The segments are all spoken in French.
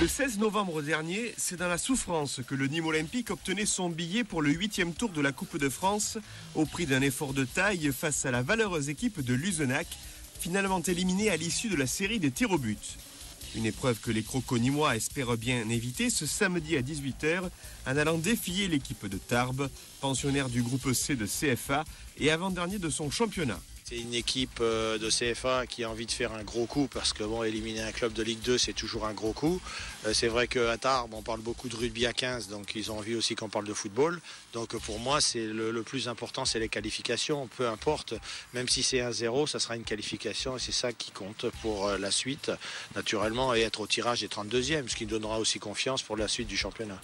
Le 16 novembre dernier, c'est dans la souffrance que le Nîmes Olympique obtenait son billet pour le 8e tour de la Coupe de France, au prix d'un effort de taille face à la valeureuse équipe de Luzenac, finalement éliminée à l'issue de la série des tirs au but. Une épreuve que les crocos nîmois espèrent bien éviter ce samedi à 18h en allant défier l'équipe de Tarbes, pensionnaire du groupe C de CFA et avant-dernier de son championnat. C'est une équipe de CFA qui a envie de faire un gros coup parce que bon, éliminer un club de Ligue 2, c'est toujours un gros coup. C'est vrai qu'à Tarbes, on parle beaucoup de rugby à 15, donc ils ont envie aussi qu'on parle de football. Donc pour moi, c'est le plus important, c'est les qualifications. Peu importe, même si c'est 1-0, ça sera une qualification et c'est ça qui compte pour la suite, naturellement, et être au tirage des 32e, ce qui donnera aussi confiance pour la suite du championnat.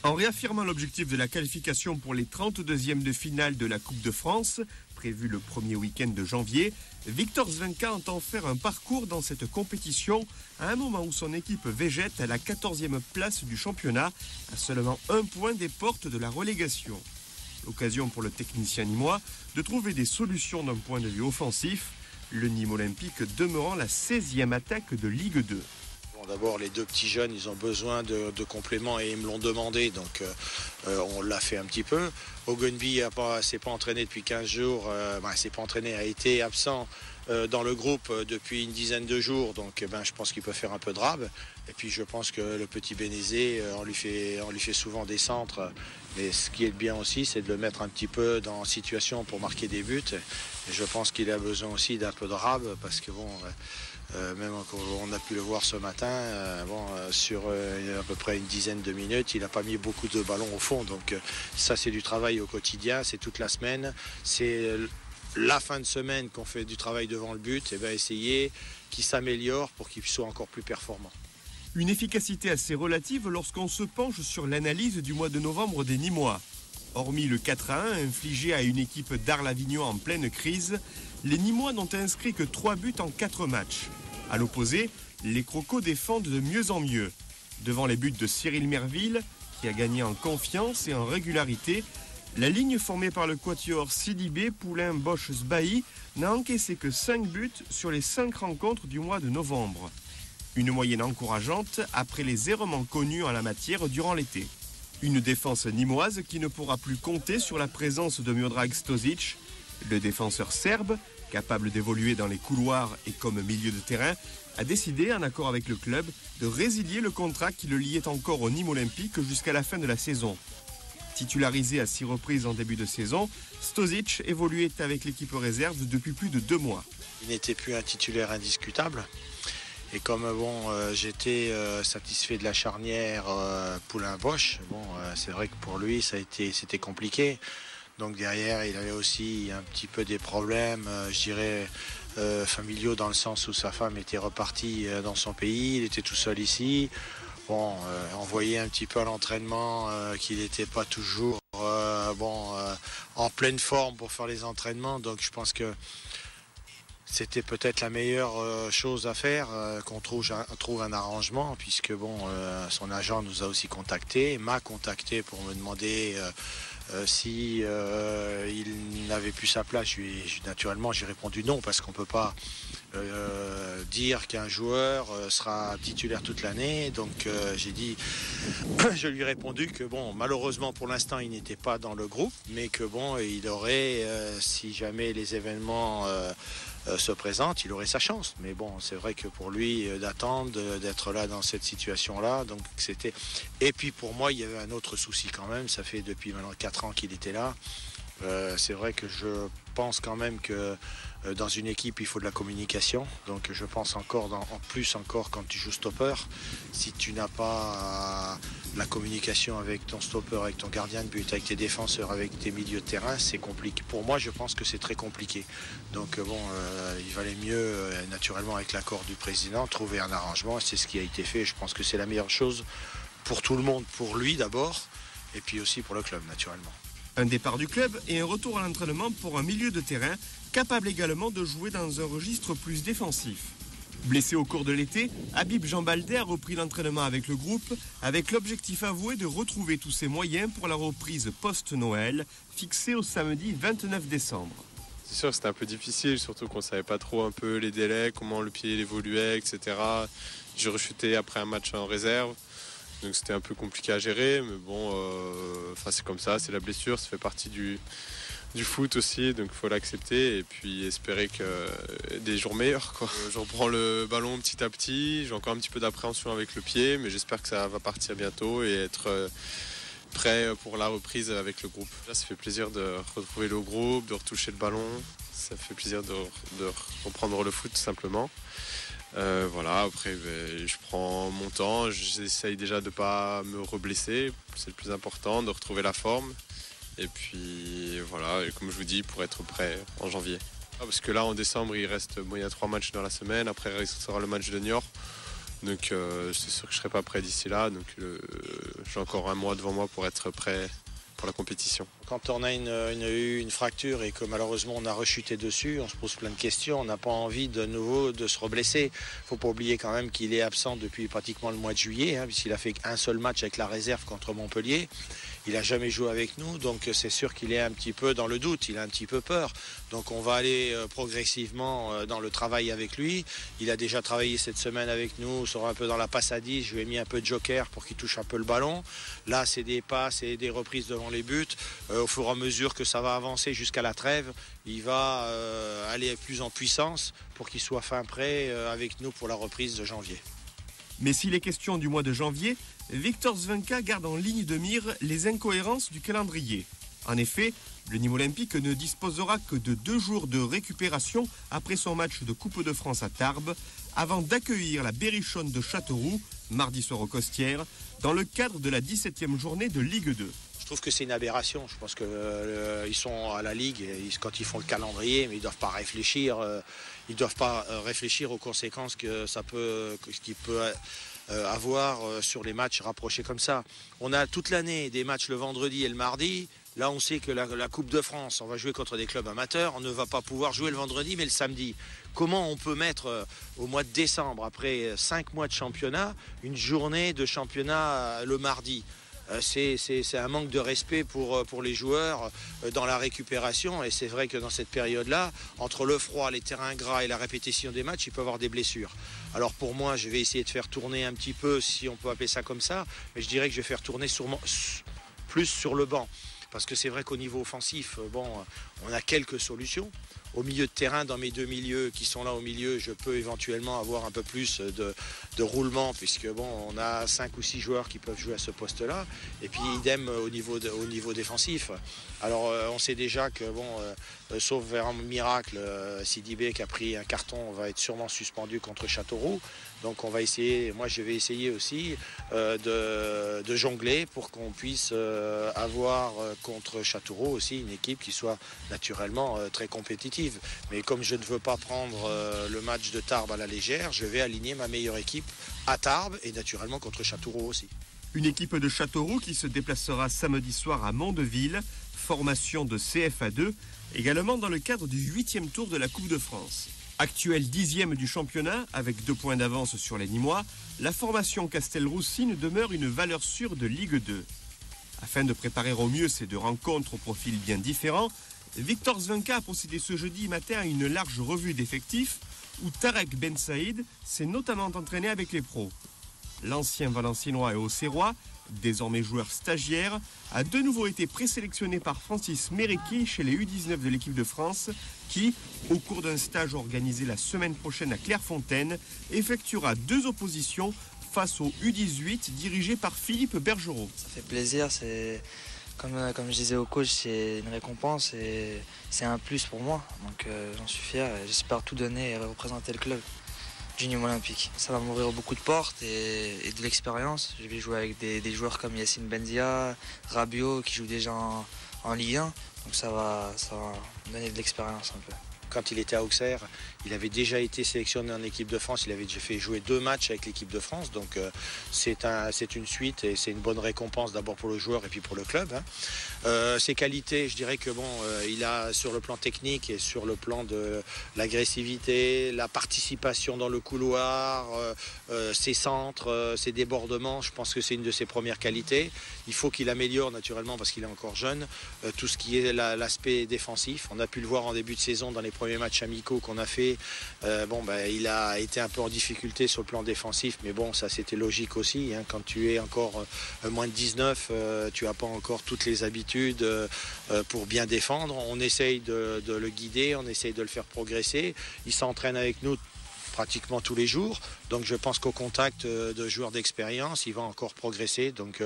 En réaffirmant l'objectif de la qualification pour les 32e de finale de la Coupe de France, prévu le premier week-end de janvier, Victor Zvenka entend faire un parcours dans cette compétition à un moment où son équipe végète à la 14e place du championnat, à seulement 1 point des portes de la relégation. L'occasion pour le technicien nîmois de trouver des solutions d'un point de vue offensif, le Nîmes Olympique demeurant la 16e attaque de Ligue 2. D'abord, les deux petits jeunes, ils ont besoin de compléments et ils me l'ont demandé, donc on l'a fait un petit peu. Ogunbi s'est pas entraîné depuis 15 jours, s'est pas entraîné, a été absent dans le groupe depuis une dizaine de jours, donc je pense qu'il peut faire un peu de rab. Et puis je pense que le petit Bénézé, on lui fait souvent des centres, mais ce qui est bien aussi, c'est de le mettre un petit peu dans situation pour marquer des buts. Et je pense qu'il a besoin aussi d'un peu de rab, parce que même on a pu le voir ce matin, sur à peu près une dizaine de minutes, il n'a pas mis beaucoup de ballons au fond. Donc ça, c'est du travail au quotidien, c'est toute la semaine. C'est la fin de semaine qu'on fait du travail devant le but, et essayer qu'il s'améliore pour qu'il soit encore plus performant. Une efficacité assez relative lorsqu'on se penche sur l'analyse du mois de novembre des Nîmois. Hormis le 4-1 infligé à une équipe d'Arles-Avignon en pleine crise, les Nîmois n'ont inscrit que 3 buts en 4 matchs. À l'opposé, les crocos défendent de mieux en mieux. Devant les buts de Cyril Merville, qui a gagné en confiance et en régularité, la ligne formée par le quatuor Sidibé, Poulain, Bosch, Sbahi n'a encaissé que 5 buts sur les 5 rencontres du mois de novembre. Une moyenne encourageante après les errements connus en la matière durant l'été. Une défense nîmoise qui ne pourra plus compter sur la présence de Miodrag Stozic, le défenseur serbe, capable d'évoluer dans les couloirs et comme milieu de terrain, a décidé, en accord avec le club, de résilier le contrat qui le liait encore au Nîmes Olympique jusqu'à la fin de la saison. Titularisé à 6 reprises en début de saison, Stozic évoluait avec l'équipe réserve depuis plus de 2 mois. Il n'était plus un titulaire indiscutable. Et comme j'étais satisfait de la charnière Poulain-Bosch, c'est vrai que pour lui c'était compliqué. Donc derrière il avait aussi un petit peu des problèmes, familiaux, dans le sens où sa femme était repartie dans son pays, il était tout seul ici. On voyait un petit peu à l'entraînement qu'il n'était pas toujours en pleine forme pour faire les entraînements. Donc je pense que c'était peut-être la meilleure chose à faire, qu'on trouve un arrangement, puisque son agent nous a aussi m'a contacté pour me demander si il n'avait plus sa place. Naturellement, j'ai répondu non, parce qu'on ne peut pas dire qu'un joueur sera titulaire toute l'année. Donc je lui ai répondu que malheureusement pour l'instant il n'était pas dans le groupe, mais que il aurait, si jamais les événements se présente, il aurait sa chance. Mais c'est vrai que pour lui, d'attendre, d'être là dans cette situation-là, donc c'était... Et puis pour moi, il y avait un autre souci quand même, ça fait depuis maintenant 4 ans qu'il était là. C'est vrai que je pense quand même que dans une équipe, il faut de la communication. Donc je pense encore, en plus quand tu joues stopper, si tu n'as pas la communication avec ton stopper, avec ton gardien de but, avec tes défenseurs, avec tes milieux de terrain, c'est compliqué. Pour moi, je pense que c'est très compliqué. Donc il valait mieux, naturellement, avec l'accord du président, trouver un arrangement. C'est ce qui a été fait. Je pense que c'est la meilleure chose pour tout le monde, pour lui d'abord, et puis aussi pour le club, naturellement. Un départ du club et un retour à l'entraînement pour un milieu de terrain capable également de jouer dans un registre plus défensif. Blessé au cours de l'été, Habib Jean Baldé a repris l'entraînement avec le groupe avec l'objectif avoué de retrouver tous ses moyens pour la reprise post-Noël fixée au samedi 29 décembre. C'est sûr que c'était un peu difficile, surtout qu'on ne savait pas trop un peu les délais, comment le pied évoluait, etc. J'ai rechuté après un match en réserve, donc c'était un peu compliqué à gérer, mais bon, c'est comme ça, c'est la blessure, ça fait partie du foot aussi, donc il faut l'accepter et puis espérer que des jours meilleurs, quoi. Je reprends le ballon petit à petit, j'ai encore un petit peu d'appréhension avec le pied, mais j'espère que ça va partir bientôt et être prêt pour la reprise avec le groupe. Là, ça fait plaisir de retrouver le groupe, de retoucher le ballon, ça fait plaisir de reprendre le foot tout simplement. Voilà, après je prends mon temps, j'essaye déjà de ne pas me reblesser, c'est le plus important, de retrouver la forme. Et puis voilà, et comme je vous dis, pour être prêt en janvier. Parce que là en décembre il y a 3 matchs dans la semaine, après il sera le match de Niort. Donc c'est sûr que je ne serai pas prêt d'ici là, donc j'ai encore un mois devant moi pour être prêt pour la compétition. Quand on a eu une fracture et que malheureusement on a rechuté dessus, on se pose plein de questions, on n'a pas envie de nouveau de se reblesser. Il ne faut pas oublier quand même qu'il est absent depuis pratiquement le mois de juillet, puisqu'il a fait un seul match avec la réserve contre Montpellier. Il n'a jamais joué avec nous, donc c'est sûr qu'il est un petit peu dans le doute, il a un petit peu peur. Donc on va aller progressivement dans le travail avec lui. Il a déjà travaillé cette semaine avec nous, sera un peu dans la passe à 10, je lui ai mis un peu de joker pour qu'il touche un peu le ballon. Là c'est des passes et des reprises devant les buts. Au fur et à mesure que ça va avancer jusqu'à la trêve, il va aller plus en puissance pour qu'il soit fin prêt avec nous pour la reprise de janvier. Mais s'il est question du mois de janvier, Viktor Zvenka garde en ligne de mire les incohérences du calendrier. En effet, le Nîmes Olympique ne disposera que de 2 jours de récupération après son match de Coupe de France à Tarbes, avant d'accueillir la Berrichonne de Châteauroux, mardi soir aux Costières, dans le cadre de la 17e journée de Ligue 2. Je trouve que c'est une aberration. Je pense qu'ils sont à la Ligue, quand ils font le calendrier, mais ils ne doivent pas réfléchir. Ils doivent pas réfléchir aux conséquences qu'il peut avoir sur les matchs rapprochés comme ça. On a toute l'année des matchs le vendredi et le mardi. Là, on sait que la Coupe de France, on va jouer contre des clubs amateurs. On ne va pas pouvoir jouer le vendredi, mais le samedi. Comment on peut mettre au mois de décembre, après 5 mois de championnat, une journée de championnat le mardi ? C'est un manque de respect pour les joueurs dans la récupération. Et c'est vrai que dans cette période-là, entre le froid, les terrains gras et la répétition des matchs, il peut y avoir des blessures. Alors pour moi, je vais essayer de faire tourner un petit peu, si on peut appeler ça comme ça, mais je dirais que je vais faire tourner plus sur le banc. Parce que c'est vrai qu'au niveau offensif, on a quelques solutions. Au milieu de terrain, dans mes 2 milieux qui sont là au milieu, je peux éventuellement avoir un peu plus de roulement, puisque on a 5 ou 6 joueurs qui peuvent jouer à ce poste-là. Et puis idem au niveau défensif. Alors on sait déjà que sauf vers un miracle, Sidibé qui a pris un carton va être sûrement suspendu contre Châteauroux. Donc on va essayer, moi je vais essayer aussi de jongler pour qu'on puisse avoir contre Châteauroux aussi une équipe qui soit naturellement très compétitive. Mais comme je ne veux pas prendre le match de Tarbes à la légère, je vais aligner ma meilleure équipe à Tarbes et naturellement contre Châteauroux aussi. Une équipe de Châteauroux qui se déplacera samedi soir à Mondeville, formation de CFA2, également dans le cadre du 8e tour de la Coupe de France. Actuel 10e du championnat, avec 2 points d'avance sur les Nîmois, la formation Castelroussine demeure une valeur sûre de Ligue 2. Afin de préparer au mieux ces 2 rencontres au profil bien différent, Viktor Zvenka a procédé ce jeudi matin à une large revue d'effectifs où Tarek Ben Saïd s'est notamment entraîné avec les pros. L'ancien Valenciennois et Auxerrois, désormais joueur stagiaire, a de nouveau été présélectionné par Francis Méréki chez les U19 de l'équipe de France qui, au cours d'un stage organisé la semaine prochaine à Clairefontaine, effectuera 2 oppositions face au U18 dirigé par Philippe Bergerot. Ça fait plaisir, c'est comme je disais au coach, c'est une récompense et c'est un plus pour moi. Donc j'en suis fier et j'espère tout donner et représenter le club du Nîmes Olympique. Ça va m'ouvrir beaucoup de portes et de l'expérience. Je vais jouer avec des joueurs comme Yacine Benzia, Rabiot qui jouent déjà en Ligue 1. Donc ça va me donner de l'expérience un peu. quand il était à Auxerre, il avait déjà été sélectionné en équipe de France. Il avait déjà fait jouer 2 matchs avec l'équipe de France. Donc c'est une suite et c'est une bonne récompense d'abord pour le joueur et puis pour le club. Ses qualités, je dirais que il a sur le plan technique et sur le plan de l'agressivité, la participation dans le couloir, ses centres, ses débordements. Je pense que c'est une de ses premières qualités. Il faut qu'il améliore naturellement parce qu'il est encore jeune tout ce qui est l'aspect défensif. On a pu le voir en début de saison dans les premiers matchs amicaux qu'on a fait. Il a été un peu en difficulté sur le plan défensif, mais bon, ça c'était logique aussi. Quand tu es encore moins de 19, tu n'as pas encore toutes les habitudes pour bien défendre. On essaye de le guider, on essaye de le faire progresser. Il s'entraîne avec nous pratiquement tous les jours, donc je pense qu'au contact de joueurs d'expérience, il va encore progresser, donc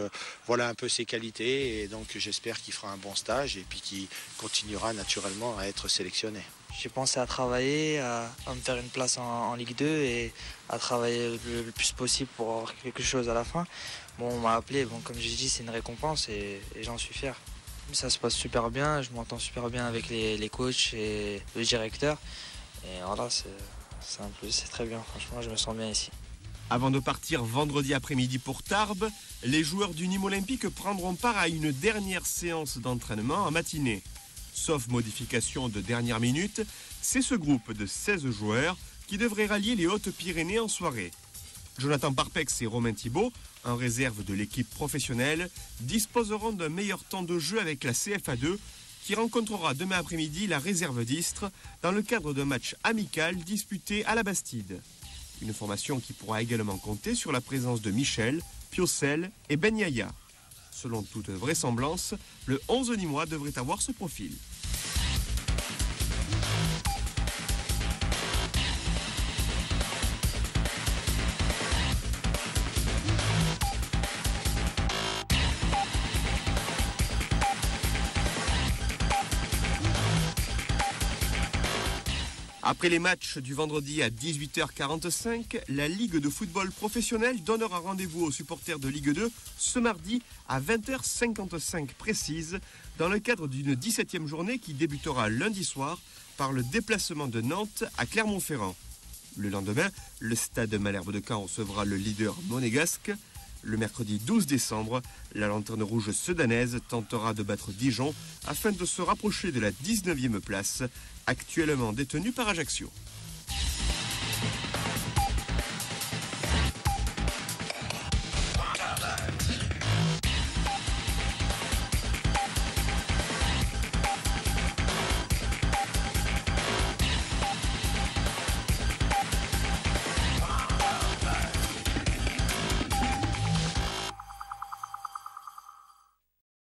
voilà un peu ses qualités, et donc j'espère qu'il fera un bon stage et puis qu'il continuera naturellement à être sélectionné. J'ai pensé à travailler, à me faire une place en Ligue 2 et à travailler le plus possible pour avoir quelque chose à la fin. Bon, on m'a appelé, comme je dis, c'est une récompense et j'en suis fier. Ça se passe super bien, je m'entends super bien avec les coachs et le directeur, et voilà, c'est très bien, franchement, je me sens bien ici. Avant de partir vendredi après-midi pour Tarbes, les joueurs du Nîmes Olympique prendront part à une dernière séance d'entraînement en matinée. Sauf modification de dernière minute, c'est ce groupe de 16 joueurs qui devrait rallier les Hautes-Pyrénées en soirée. Jonathan Parpex et Romain Thibault, en réserve de l'équipe professionnelle, disposeront d'un meilleur temps de jeu avec la CFA2 qui rencontrera demain après-midi la réserve d'Istres dans le cadre d'un match amical disputé à la Bastide. Une formation qui pourra également compter sur la présence de Michel, Piocel et Ben Yaya. Selon toute vraisemblance, le 11 nîmois devrait avoir ce profil. Après les matchs du vendredi à 18h45, la Ligue de football professionnel donnera rendez-vous aux supporters de Ligue 2 ce mardi à 20h55 précise dans le cadre d'une 17e journée qui débutera lundi soir par le déplacement de Nantes à Clermont-Ferrand. Le lendemain, le stade Malherbe de Caen recevra le leader monégasque. Le mercredi 12 décembre, la lanterne rouge sedanaise tentera de battre Dijon afin de se rapprocher de la 19e place, actuellement détenue par Ajaccio.